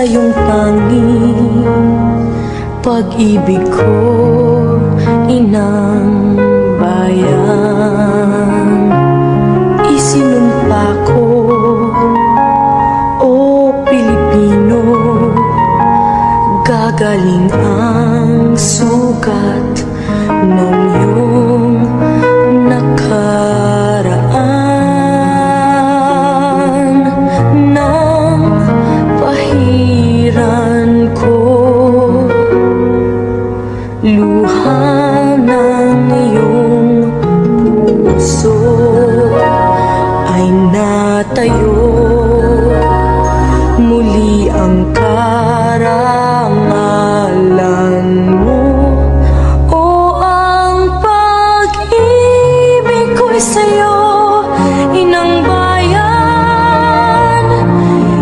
iyong tanging pag-ibig ko, inang bayan. Isinumpa ko, o Pilipino, gagaling ang sugat ng iyong nakaraan. Nang pahiran ko luha ng iyong puso, ay natayo muli ang karangalan mo. O ang pag-ibig ko'y sa'yo, inang bayan.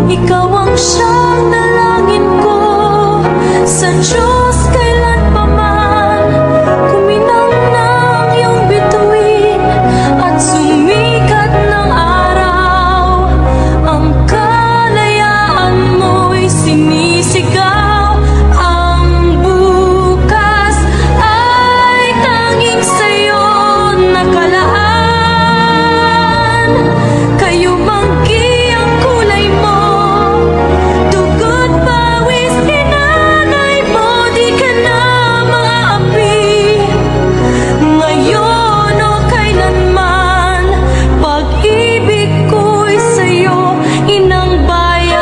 Ikaw ang siyang dalangin ko sa Diyos kailan pa man. Kuminang ng iyong bituin at sumikat ng araw. Ang kalayaan mo'y sinisigaw. Ang bukas ay tanging sa'yo nakalaan. Kayo manggi ang kulay mo, dugo't pawis inanay mo, di ka na maapi. Ngayon o kailanman, pag-ibig ko'y sa'yo, inang bayan.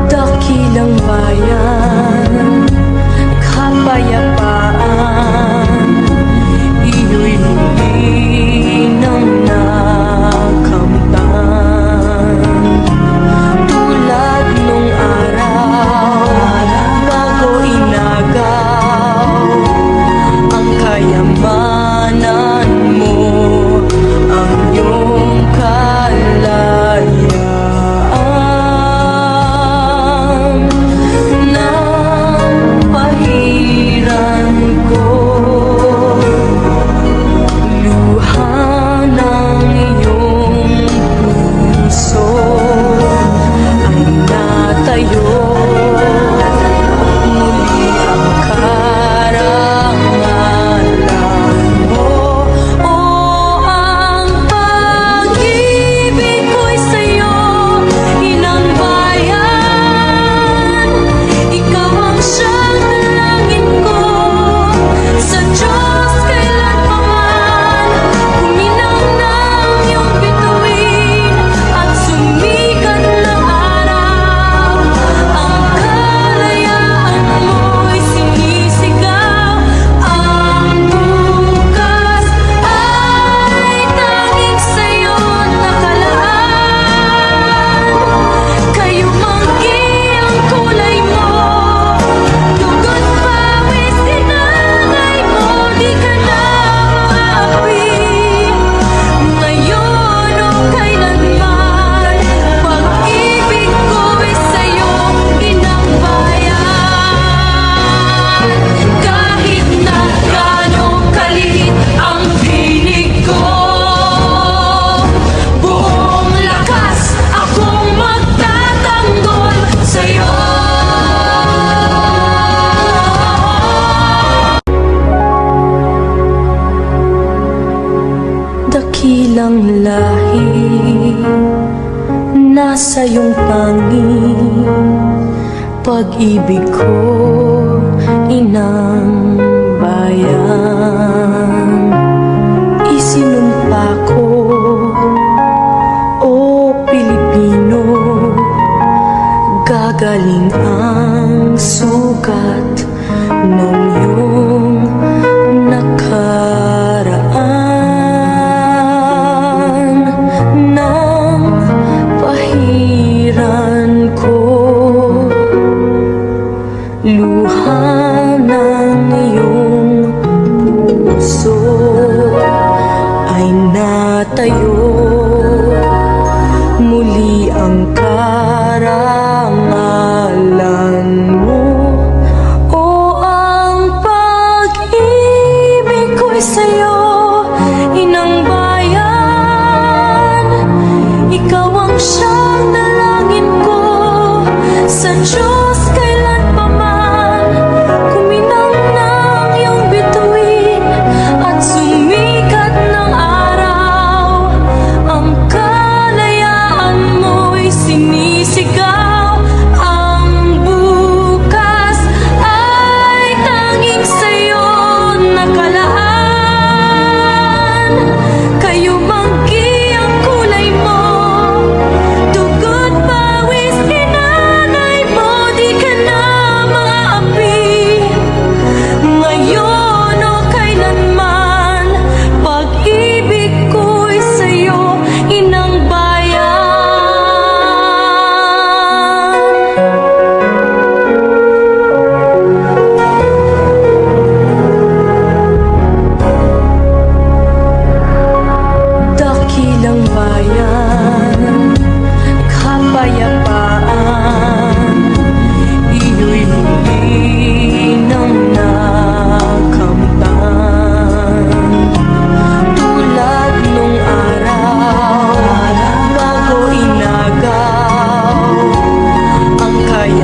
Dakilang bayan, kapayapaan, iyo'y huli nang nakamtan. Tulad nung araw bago inagaw ang kayamanan mo, ang iyong kalayaan. Nang pahiran ko luha ng iyong puso, ay natayo muli ang karangalan mo. O ang pag-ibig ko'y sa'yo, inang bayan. Ikaw ang siyang dalangin ko sa Diyos kailan pa man. Kuminang ng iyong bituin at sumikat ng araw. Ang kalayaan mo'y sinisigaw. Ang bukas ay tanging sa'yo nakalaan. Kayo manggi ang kulay mo, dugo't pawis inanay mo, di ka na maapi. Ngayon o kailanman, pag-ibig ko'y sa'yo, inang bayan. Kahit na gaano kaliit ang tinig ko, buong lakas akong magtatanggol sa'yo. Dakilang lahi, nasa iyong tanging pag-ibig ko, inang bayan. Isinumpa ko, o Pilipino, gagaling ang sugat ng iyong nakaraan. Nang pahiran ko luha ng iyong puso, ay natayo muli ang karangalan mo. O ang sa Diyos